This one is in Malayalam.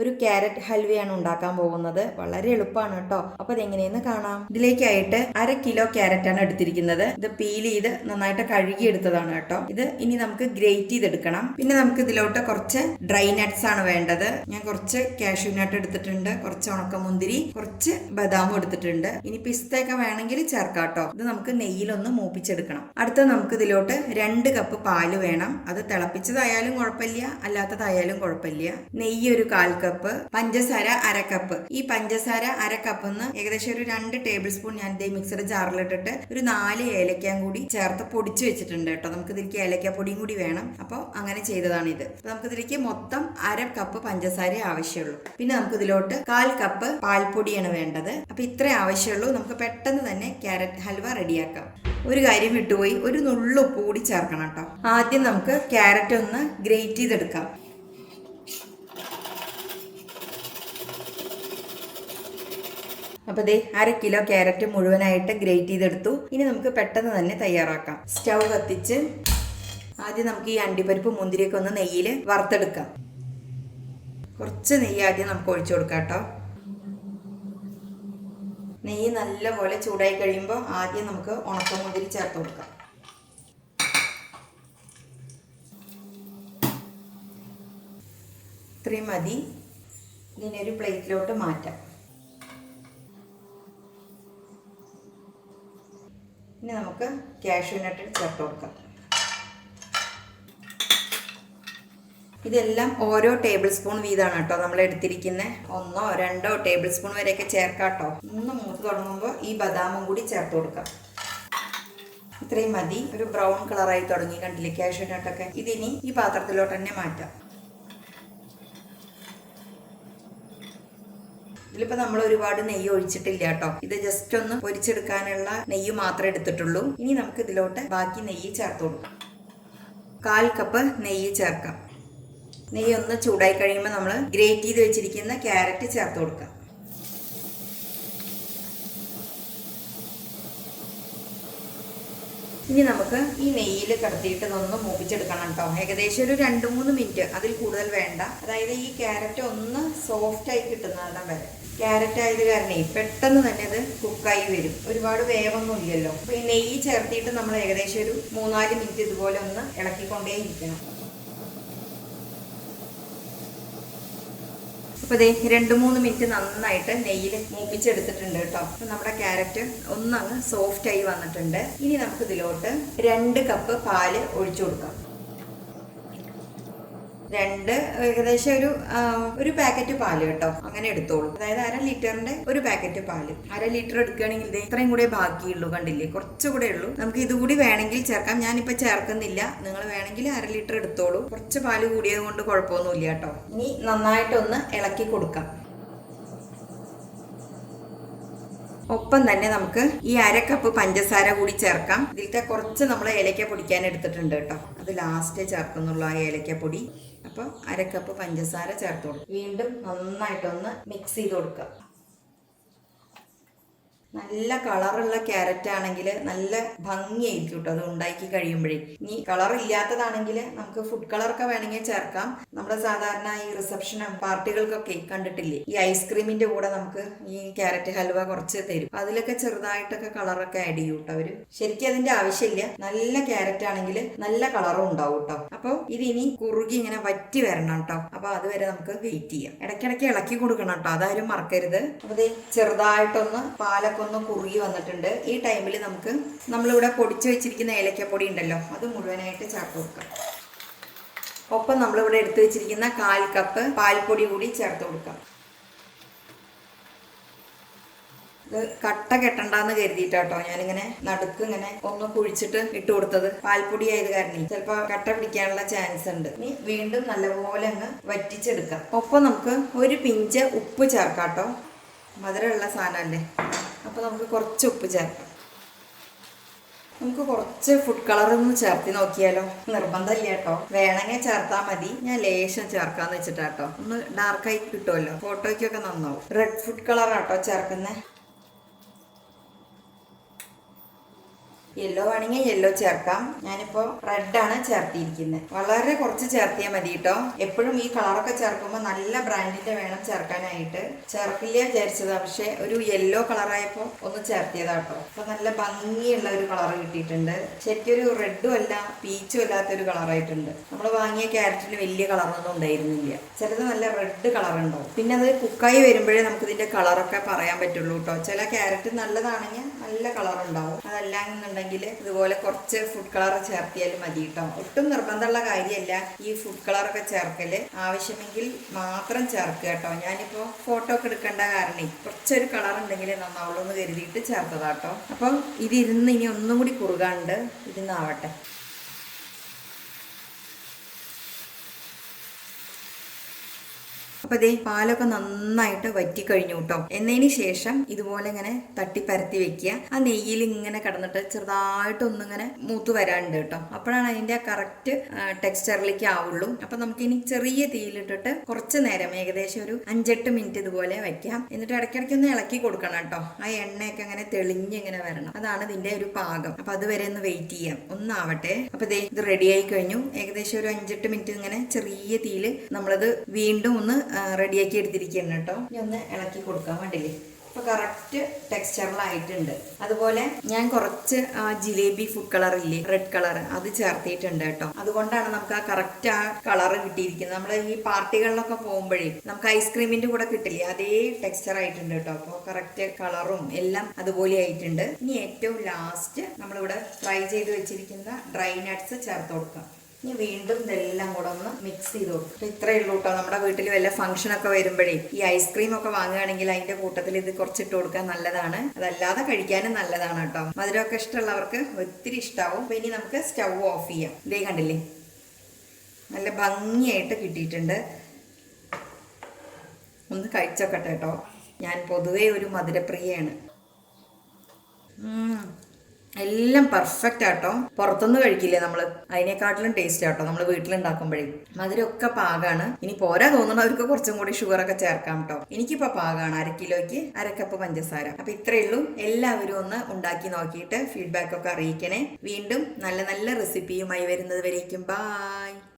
ഒരു ക്യാരറ്റ് ഹൽവയാണ് ഉണ്ടാക്കാൻ പോകുന്നത്. വളരെ എളുപ്പമാണ് കേട്ടോ. അപ്പൊ അതെങ്ങനെയെന്ന് കാണാം. ഇതിലേക്കായിട്ട് 1/2 കിലോ ക്യാരറ്റ് ആണ് എടുത്തിരിക്കുന്നത്. ഇത് പീൽ ചെയ്ത് നന്നായിട്ട് കഴുകി എടുത്തതാണ് കേട്ടോ. ഇത് ഇനി നമുക്ക് ഗ്രേറ്റ് ചെയ്തെടുക്കണം. പിന്നെ നമുക്ക് ഇതിലോട്ട് കുറച്ച് ഡ്രൈ നട്ട്സ് ആണ് വേണ്ടത്. ഞാൻ കുറച്ച് കാഷ്യൂ നട്ട് എടുത്തിട്ടുണ്ട്, കുറച്ച് ഉണക്കമുന്തിരി, കുറച്ച് ബദാമും എടുത്തിട്ടുണ്ട്. ഇനി പിസ്തയൊക്കെ വേണമെങ്കിൽ ചേർക്കാം കേട്ടോ. ഇത് നമുക്ക് നെയ്യിലൊന്ന് മൂപ്പിച്ചെടുക്കണം. അടുത്ത നമുക്ക് ഇതിലോട്ട് 2 കപ്പ് പാല് വേണം. അത് തിളപ്പിച്ചതായാലും കുഴപ്പമില്ല, അല്ലാത്തതായാലും കുഴപ്പമില്ല. നെയ്യ് ഒരു 1/4 കപ്പ്, പഞ്ചസാര 1/2 കപ്പ്. ഈ പഞ്ചസാര 1/2 കപ്പ് ഏകദേശം ഒരു 2 ടേബിൾ സ്പൂൺ ഞാൻ ഇതേ മിക്സർ ജാറിലിട്ടിട്ട് ഒരു 4 ഏലക്കയും കൂടി ചേർത്ത് പൊടിച്ചു വെച്ചിട്ടുണ്ട് കേട്ടോ. നമുക്ക് ഇതിലേക്ക് ഏലക്കാപ്പൊടിയും കൂടി വേണം. അപ്പോൾ അങ്ങനെ ചെയ്തതാണ് ഇത്. അപ്പൊ നമുക്ക് ഇതിലേക്ക് മൊത്തം 1/2 കപ്പ് പഞ്ചസാര ആവശ്യമുള്ളൂ. പിന്നെ നമുക്ക് ഇതിലോട്ട് 1/4 കപ്പ് പാൽപ്പൊടിയാണ് വേണ്ടത്. അപ്പൊ ഇത്രേ ആവശ്യമുള്ളൂ. നമുക്ക് പെട്ടെന്ന് തന്നെ ക്യാരറ്റ് ഹൽവ റെഡിയാക്കാം. ഒരു കാര്യം വിട്ടുപോയി, ഒരു നുള്ളു ഉപ്പ് കൂടി ചേർക്കണം കേട്ടോ. ആദ്യം നമുക്ക് ക്യാരറ്റ് ഒന്ന് ഗ്രേറ്റ് ചെയ്തെടുക്കാം. അപ്പൊ ദേ 1/2 കിലോ ക്യാരറ്റ് മുഴുവനായിട്ട് ഗ്രേറ്റ് ചെയ്തെടുത്തു. ഇനി നമുക്ക് പെട്ടെന്ന് തന്നെ തയ്യാറാക്കാം. സ്റ്റൗ കത്തിച്ച് ആദ്യം നമുക്ക് ഈ അണ്ടിപ്പരിപ്പ് മുന്തിരിയൊക്കെ ഒന്ന് നെയ്യിൽ വറുത്തെടുക്കാം. കുറച്ച് നെയ്യ് ആദ്യം നമുക്ക് ഒഴിച്ചു കൊടുക്കാം കേട്ടോ. നെയ്യ് നല്ലപോലെ ചൂടായി കഴിയുമ്പോൾ ആദ്യം നമുക്ക് ഉണക്കമുന്തിരി ചേർത്ത് കൊടുക്കാം. ഇത്രയും മതി. ഇതിനെ ഒരു പ്ലേറ്റിലോട്ട് മാറ്റാം. ഇനി നമുക്ക് കാഷ്യൂ നട്ട് ചേർത്ത് കൊടുക്കാം. ഇതെല്ലാം ഓരോ ടേബിൾ സ്പൂൺ വീതമാണ് കേട്ടോ നമ്മൾ എടുത്തിരിക്കുന്നത്. 1 or 2 ടേബിൾ സ്പൂൺ വരെയൊക്കെ ചേർക്കാം കേട്ടോ. ഒന്ന് മൂത്ത് തുടങ്ങുമ്പോൾ ഈ ബദാമും കൂടി ചേർത്ത് കൊടുക്കാം. ഇത്രയും മതി. ഒരു ബ്രൗൺ കളറായി തുടങ്ങി, കണ്ടില്ലേ കാഷ്യൂ നട്ടൊക്കെ. ഇതിനി ഈ പാത്രത്തിലോട്ട് തന്നെ മാറ്റാം. ഇതിലിപ്പോൾ നമ്മൾ ഒരുപാട് നെയ്യ് ഒഴിച്ചിട്ടില്ല കേട്ടോ. ഇത് ജസ്റ്റ് ഒന്ന് പൊരിച്ചെടുക്കാനുള്ള നെയ്യ് മാത്രമേ എടുത്തിട്ടുള്ളൂ. ഇനി നമുക്ക് ഇതിലോട്ട് ബാക്കി നെയ്യ് ചേർത്ത് കൊടുക്കാം. 1/4 കപ്പ് നെയ്യ് ചേർക്കാം. നെയ്യ് ഒന്ന് ചൂടായി കഴിയുമ്പോൾ നമ്മൾ ഗ്രേറ്റ് ചെയ്ത് വെച്ചിരിക്കുന്ന ക്യാരറ്റ് ചേർത്ത് കൊടുക്കാം. ഇനി നമുക്ക് ഈ നെയ്യിൽ കടത്തിയിട്ട് ഇതൊന്ന് മൂപ്പിച്ചെടുക്കണം കേട്ടോ. ഏകദേശം ഒരു 2-3 മിനിറ്റ്, അതിൽ കൂടുതൽ വേണ്ട. അതായത് ഈ ക്യാരറ്റ് ഒന്ന് സോഫ്റ്റ് ആയി കിട്ടുന്നതാണ് വരെ. ക്യാരറ്റ് ആയത് കാരണേ പെട്ടെന്ന് തന്നെ അത് കുക്കായി വരും. ഒരുപാട് വേവൊന്നും ഇല്ലല്ലോ. അപ്പൊ ഈ നെയ്യ് ചേർത്തിട്ട് നമ്മൾ ഏകദേശം ഒരു 3-4 മിനിറ്റ് ഇതുപോലെ ഒന്ന് ഇളക്കിക്കൊണ്ടേ ഇരിക്കണം. അപ്പോൾ ദേ 2-3 മിനിറ്റ് നന്നായിട്ട് നെയ്യിൽ മൂപ്പിച്ചെടുത്തിട്ടുണ്ട് കേട്ടോ. അപ്പം നമ്മുടെ ക്യാരറ്റ് ഒന്നങ്ങ് സോഫ്റ്റ് ആയി വന്നിട്ടുണ്ട്. ഇനി നമുക്ക് ഇതിലോട്ട് 2 കപ്പ് പാല് ഒഴിച്ചു കൊടുക്കാം. ഏകദേശം ഒരു പാക്കറ്റ് പാല് കേട്ടോ, അങ്ങനെ എടുത്തോളൂ. അതായത് 1/2 ലിറ്ററിന്റെ ഒരു പാക്കറ്റ് പാല്. 1/2 ലിറ്റർ എടുക്കുകയാണെങ്കിൽ ഇത് ഇത്രയും കൂടെ ബാക്കിയുള്ളൂ, കണ്ടില്ലേ, കുറച്ചുകൂടെ ഉള്ളൂ. നമുക്ക് ഇതുകൂടി വേണമെങ്കിൽ ചേർക്കാം. ഞാനിപ്പോ ചേർക്കുന്നില്ല. നിങ്ങൾ വേണമെങ്കിൽ 1/2 ലിറ്റർ എടുത്തോളൂ. കുറച്ച് പാല് കൂടിയത് കൊണ്ട് കുഴപ്പമൊന്നുമില്ല കേട്ടോ. ഇനി നന്നായിട്ടൊന്ന് ഇളക്കി കൊടുക്കാം. ഒപ്പം തന്നെ നമുക്ക് ഈ 1/2 കപ്പ് പഞ്ചസാര കൂടി ചേർക്കാം. ഇതിലത്തെ കുറച്ച് നമ്മൾ ഏലക്ക പൊടിക്കാൻ എടുത്തിട്ടുണ്ട് കേട്ടോ. അത് ലാസ്റ്റേ ചേർക്കുന്നുള്ളൂ ആ ഏലക്കപ്പൊടി. അപ്പോൾ 1/2 കപ്പ് പഞ്ചസാര ചേർത്ത് കൊടുക്കും. വീണ്ടും നന്നായിട്ടൊന്ന് മിക്സ് ചെയ്ത് കൊടുക്കുക. നല്ല കളറുള്ള ക്യാരറ്റ് ആണെങ്കിൽ നല്ല ഭംഗിയായിരിക്കും കേട്ടോ അത് ഉണ്ടാക്കി കഴിയുമ്പോഴേ. ഇനി കളർ ഇല്ലാത്തതാണെങ്കിൽ നമുക്ക് ഫുഡ് കളറൊക്കെ വേണമെങ്കിൽ ചേർക്കാം. നമ്മുടെ സാധാരണ ഈ റിസപ്ഷനും പാർട്ടികൾക്കൊക്കെ കണ്ടിട്ടില്ലേ, ഈ ഐസ്ക്രീമിന്റെ കൂടെ നമുക്ക് ഈ ക്യാരറ്റ് ഹൽവ കുറച്ച് തരും. അതിലൊക്കെ ചെറുതായിട്ടൊക്കെ കളറൊക്കെ ആഡ് ചെയ്യും കേട്ടോ അവര്. ശരിക്കും അതിന്റെ ആവശ്യമില്ല. നല്ല ക്യാരറ്റ് ആണെങ്കിൽ നല്ല കളറും ഉണ്ടാവും കേട്ടോ. അപ്പോൾ ഇതിനി കുറുകി ഇങ്ങനെ വറ്റി വരണം കേട്ടോ. അപ്പൊ അതുവരെ നമുക്ക് വെയിറ്റ് ചെയ്യാം. ഇടയ്ക്കിടയ്ക്ക് ഇളക്കി കൊടുക്കണം കേട്ടോ, അതാരും മറക്കരുത്. അപ്പൊ ചെറുതായിട്ടൊന്ന് പാലൊക്കെ ഒന്ന് കുറുകി വന്നിട്ടുണ്ട്. ഈ ടൈമിൽ നമുക്ക് നമ്മളിവിടെ പൊടിച്ചു വെച്ചിരിക്കുന്ന ഏലക്കപ്പൊടി ഉണ്ടല്ലോ, അത് മുഴുവനായിട്ട് ചേർത്ത് കൊടുക്കാം. ഒപ്പം നമ്മളിവിടെ എടുത്തു വെച്ചിരിക്കുന്ന 1/4 കപ്പ് പാൽപ്പൊടി കൂടി ചേർത്ത് കൊടുക്കാം. ഇത് കട്ട കെട്ടണ്ടെന്ന് കരുതിയിട്ടാട്ടോ ഞാനിങ്ങനെ നടുക്ക് ഇങ്ങനെ ഒന്ന് കുഴിച്ചിട്ട് ഇട്ട് കൊടുത്തത്. പാൽപ്പൊടി ആയത് കാരണം ചിലപ്പോൾ കട്ട പിടിക്കാനുള്ള ചാൻസ് ഉണ്ട്. ഇനി വീണ്ടും നല്ലപോലെ അങ്ങ് വറ്റിച്ചെടുക്കാം. ഒപ്പം നമുക്ക് ഒരു പിഞ്ച് ഉപ്പ് ചേർക്കാട്ടോ. മധുരമുള്ള സാധനമല്ലേ, അപ്പോൾ നമുക്ക് കുറച്ച് ഉപ്പ് ചേർക്കാം. നമുക്ക് കുറച്ച് ഫുഡ് കളർ ഒന്ന് ചേർത്തി നോക്കിയാലോ. നിർബന്ധമില്ല കേട്ടോ, വേണമെങ്കിൽ ചേർത്താൽ മതി. ഞാൻ ലേശം ചേർക്കാന്ന് വെച്ചിട്ടാട്ടോ, ഒന്ന് ഡാർക്കായി കിട്ടുമല്ലോ, ഫോട്ടോയ്ക്കൊക്കെ നന്നാവും. റെഡ് ഫുഡ് കളറാട്ടോ ചേർക്കുന്നത്. യെല്ലോ ആണെങ്കിൽ യെല്ലോ ചേർക്കാം. ഞാനിപ്പോ റെഡ് ആണ് ചേർത്തിരിക്കുന്നത്. വളരെ കുറച്ച് ചേർത്തിയാൽ മതി കേട്ടോ. എപ്പോഴും ഈ കളറൊക്കെ ചേർക്കുമ്പോൾ നല്ല ബ്രാൻഡിന്റെ വേണം ചേർക്കാനായിട്ട്. ചേർക്കില്ല വിചാരിച്ചതാ, പക്ഷെ ഒരു യെല്ലോ കളറായപ്പോ ഒന്ന് ചേർത്തിയതാ കേട്ടോ. അപ്പൊ നല്ല ഭംഗിയുള്ള ഒരു കളർ കിട്ടിയിട്ടുണ്ട്. ശരിക്കും ഒരു റെഡും അല്ല പീച്ചും അല്ലാത്തൊരു കളറായിട്ടുണ്ട്. നമ്മൾ വാങ്ങിയ ക്യാരറ്റിന് വലിയ കളറൊന്നും ഉണ്ടായിരുന്നില്ല. ചിലത് നല്ല റെഡ് കളർ ഉണ്ടാവും. പിന്നെ അത് കുക്കായി വരുമ്പോഴേ നമുക്ക് ഇതിന്റെ കളറൊക്കെ പറയാൻ പറ്റുള്ളൂ കേട്ടോ. ചില ക്യാരറ്റ് നല്ലതാണെങ്കിൽ നല്ല കളർ ഉണ്ടാവും. അതല്ലാന്നുണ്ടെങ്കിൽ ഇതുപോലെ കുറച്ച് ഫുഡ് കളർ ചേർത്തിയാലും മതി കേട്ടോ. ഒട്ടും നിർബന്ധമുള്ള കാര്യമല്ല ഈ ഫുഡ് കളറൊക്കെ ചേർക്കല്. ആവശ്യമെങ്കിൽ മാത്രം ചേർക്കുക കേട്ടോ. ഞാനിപ്പോൾ ഫോട്ടോ ഒക്കെ എടുക്കേണ്ട കാരണം കുറച്ചൊരു കളർ ഉണ്ടെങ്കിൽ നന്നാവുള്ളൂ എന്ന് കരുതിയിട്ട് ചേർത്തതാട്ടോ. അപ്പം ഇതിരുന്ന് ഇനി ഒന്നും കൂടി കുറുകാണ്ട് ഇരുന്നാവട്ടെ. അപ്പോൾ ദേ പാലൊക്കെ നന്നായിട്ട് വറ്റി കഴിഞ്ഞു കേട്ടോ. എന്നതിന് ശേഷം ഇതുപോലെ ഇങ്ങനെ തട്ടിപ്പരത്തി വെക്കുക. ആ നെയ്യിൽ ഇങ്ങനെ കിടന്നിട്ട് ചെറുതായിട്ടൊന്നിങ്ങനെ മൂത്ത് വരാനുണ്ട് കേട്ടോ. അപ്പോഴാണ് അതിന്റെ കറക്റ്റ് ടെക്സ്ചറിലേക്ക് ആവുള്ളൂ. അപ്പൊ നമുക്കിനി ചെറിയ തീയിലിട്ടിട്ട് കുറച്ച് നേരം ഏകദേശം ഒരു 5-8 മിനിറ്റ് ഇതുപോലെ വെക്കാം. എന്നിട്ട് ഇടയ്ക്കിടയ്ക്ക് ഒന്ന് ഇളക്കി കൊടുക്കണം കേട്ടോ. ആ എണ്ണയൊക്കെ അങ്ങനെ തെളിഞ്ഞ് ഇങ്ങനെ വരണം. അതാണ് ഇതിന്റെ ഒരു പാകം. അപ്പൊ അതുവരെ ഒന്ന് വെയിറ്റ് ചെയ്യാം, ഒന്നാവട്ടെ. അപ്പൊ ദേ ഇത് റെഡി ആയി കഴിഞ്ഞു. ഏകദേശം ഒരു 5-8 മിനിറ്റ് ഇങ്ങനെ ചെറിയ തീയിൽ നമ്മളത് വീണ്ടും ഒന്ന് റെഡിയാക്കി എടുത്തിരിക്കുകയാണ് കേട്ടോ. ഇനി ഒന്ന് ഇളക്കി കൊടുക്കാൻ വേണ്ടിയില്ലേ. അപ്പോൾ കറക്റ്റ് ടെക്സ്ചറിലായിട്ടുണ്ട്. അതുപോലെ ഞാൻ കുറച്ച് ജിലേബി ഫുഡ് കളർ ഇല്ലേ, റെഡ് കളർ, അത് ചേർത്തിയിട്ടുണ്ട് കേട്ടോ. അതുകൊണ്ടാണ് നമുക്ക് ആ കറക്റ്റ് ആ കളർ കിട്ടിയിരിക്കുന്നത്. നമ്മൾ ഈ പാർട്ടികളിലൊക്കെ പോകുമ്പോഴേ നമുക്ക് ഐസ്ക്രീമിന്റെ കൂടെ കിട്ടില്ലേ, അതേ ടെക്സ്ചർ ആയിട്ടുണ്ട് കേട്ടോ. അപ്പോൾ കറക്റ്റ് കളറും എല്ലാം അതുപോലെ ആയിട്ടുണ്ട്. ഇനി ഏറ്റവും ലാസ്റ്റ് നമ്മളിവിടെ ഫ്രൈ ചെയ്ത് വെച്ചിരിക്കുന്ന ഡ്രൈ നട്ട്സ് ചേർത്ത് കൊടുക്കാം. ഇനി വീണ്ടും ഇതെല്ലാം കൂടെ ഒന്ന് മിക്സ് ചെയ്ത് കൊടുക്കും. ഇത്രയേ ഉള്ളൂ കേട്ടോ. നമ്മുടെ വീട്ടിൽ വല്ല ഫംഗ്ഷനൊക്കെ വരുമ്പോഴേ ഈ ഐസ്ക്രീം ഒക്കെ വാങ്ങുകയാണെങ്കിൽ അതിന്റെ കൂട്ടത്തിൽ ഇത് കുറച്ചിട്ട് കൊടുക്കാൻ നല്ലതാണ്. അതല്ലാതെ കഴിക്കാനും നല്ലതാണ് കേട്ടോ. മധുരമൊക്കെ ഇഷ്ടമുള്ളവർക്ക് ഒത്തിരി ഇഷ്ടാവും. അപ്പൊ ഇനി നമുക്ക് സ്റ്റൗ ഓഫ് ചെയ്യാം. ഇതേ കണ്ടില്ലേ, നല്ല ഭംഗിയായിട്ട് കിട്ടിയിട്ടുണ്ട്. ഒന്ന് കഴിച്ചോക്കട്ടെ കേട്ടോ. ഞാൻ പൊതുവേ ഒരു മധുരപ്രിയയാണ്. എല്ലാം പെർഫെക്റ്റ് ആട്ടോ. പുറത്തുനിന്ന് കഴിക്കില്ലേ നമ്മള്, അതിനെക്കാട്ടിലും ടേസ്റ്റ് ആട്ടോ നമ്മൾ വീട്ടിലുണ്ടാക്കുമ്പോഴേ. മധുരമൊക്കെ പാകാണ്. ഇനി പോരാ തോന്നുന്നവർക്ക് കുറച്ചും കൂടി ഷുഗർ ഒക്കെ ചേർക്കാം കേട്ടോ. എനിക്കിപ്പോ പാകാണ്. 1 കിലോയ്ക്ക് 1 കപ്പ് പഞ്ചസാര. അപ്പൊ ഇത്രയേ ഉള്ളൂ. എല്ലാവരും ഒന്ന് ഉണ്ടാക്കി നോക്കിയിട്ട് ഫീഡ്ബാക്ക് ഒക്കെ അറിയിക്കണേ. വീണ്ടും നല്ല നല്ല റെസിപ്പിയുമായി വരുന്നത് വരേക്കും ബായ്.